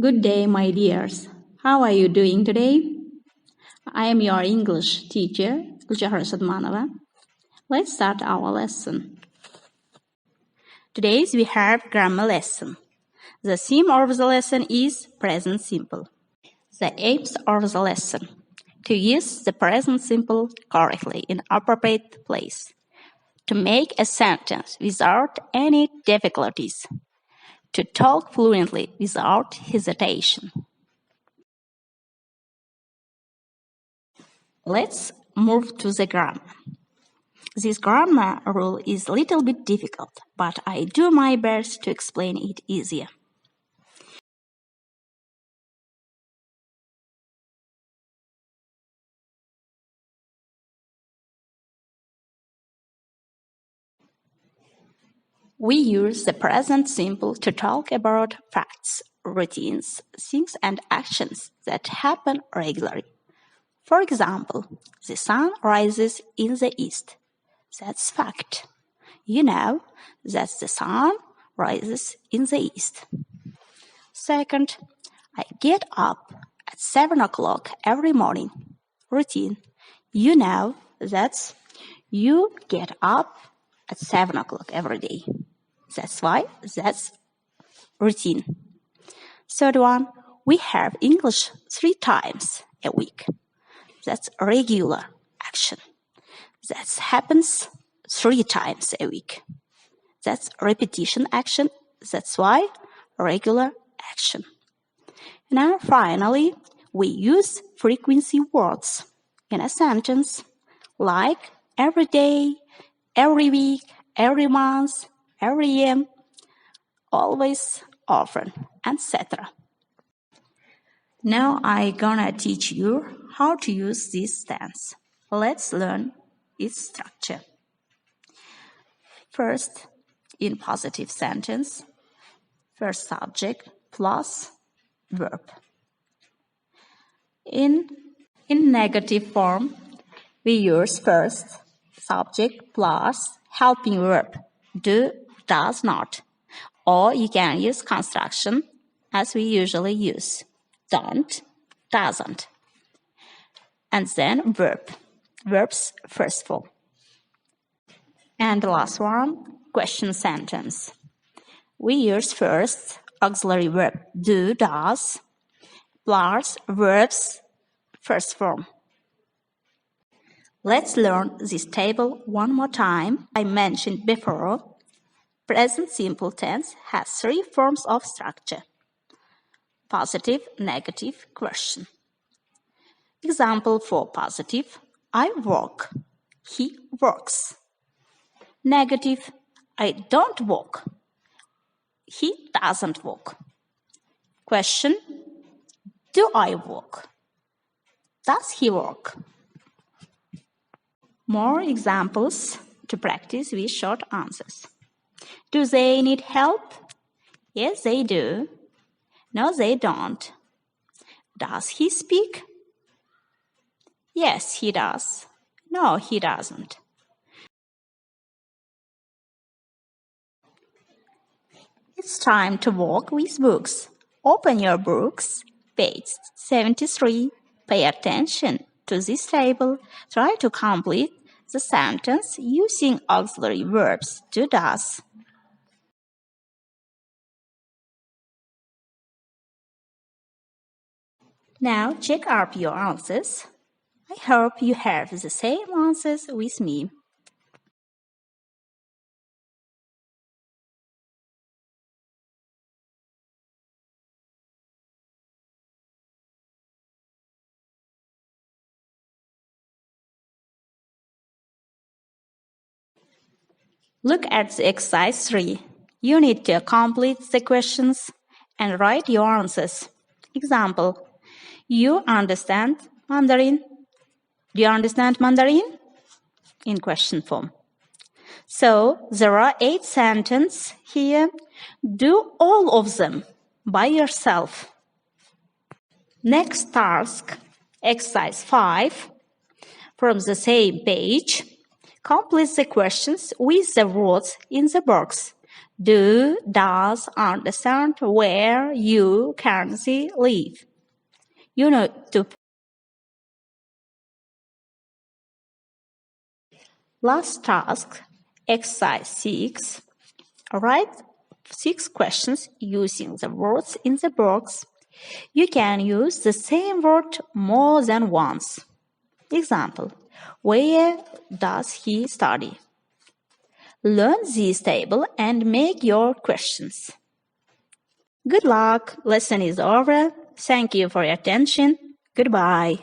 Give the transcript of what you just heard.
Good day, my dears. How are you doing today? I am your English teacher, Gulchechra Shadmanova. Let's start our lesson. Today we have grammar lesson. The theme of the lesson is present simple. The aims of the lesson: to use the present simple correctly in appropriate place, to make a sentence without any difficulties, to talk fluently without hesitation. Let's move to the grammar. This grammar rule is a little bit difficult, but I do my best to explain it easier. We use the present simple to talk about facts, routines, things and actions that happen regularly. For example, the sun rises in the east. That's fact. You know that the sun rises in the east. Second, I get up at 7 o'clock every morning. Routine. You know that you get up at 7 o'clock every day. That's why that's routine. Third one, we have English 3 times a week. That's regular action. That happens 3 times a week. That's repetition action. That's why regular action. Now finally, we use frequency words in a sentence like every day, every week, every month, every year, always, often, etc. Now I'm gonna teach you how to use this tense. Let's learn its structure. First, in positive sentence, first subject plus verb. In negative form, we use first subject plus helping verb, do, does not. Or you can use construction as we usually use, don't, doesn't. And then verb, verb's first form. And the last one, question sentence. We use first auxiliary verb, do, does, plus verb's first form. Let's learn this table one more time. I mentioned before, present simple tense has 3 forms of structure: positive, negative, question. Example for positive: I work, he works. Negative: I don't work, he doesn't work. Question: do I work? Does he work? More examples to practice with short answers. Do they need help? Yes, they do. No, they don't. Does he speak? Yes, he does. No, he doesn't. It's time to work with books. Open your books, page 73. Pay attention to this table. Try to complete the sentence using auxiliary verbs do, does. Now check up your answers. I hope you have the same answers with me. Look at the exercise 3. You need to complete the questions and write your answers. Example: you understand Mandarin? Do you understand Mandarin? In question form. So there are 8 sentences here. Do all of them by yourself. Next task, exercise 5, from the same page. Complete the questions with the words in the box. do, does, understand, where, you, currency, live. You know to. Last task, exercise 6. Write 6 questions using the words in the box. You can use the same word more than once. Example, where does he study? Learn this table and make your questions. Good luck. Lesson is over. Thank you for your attention. Goodbye.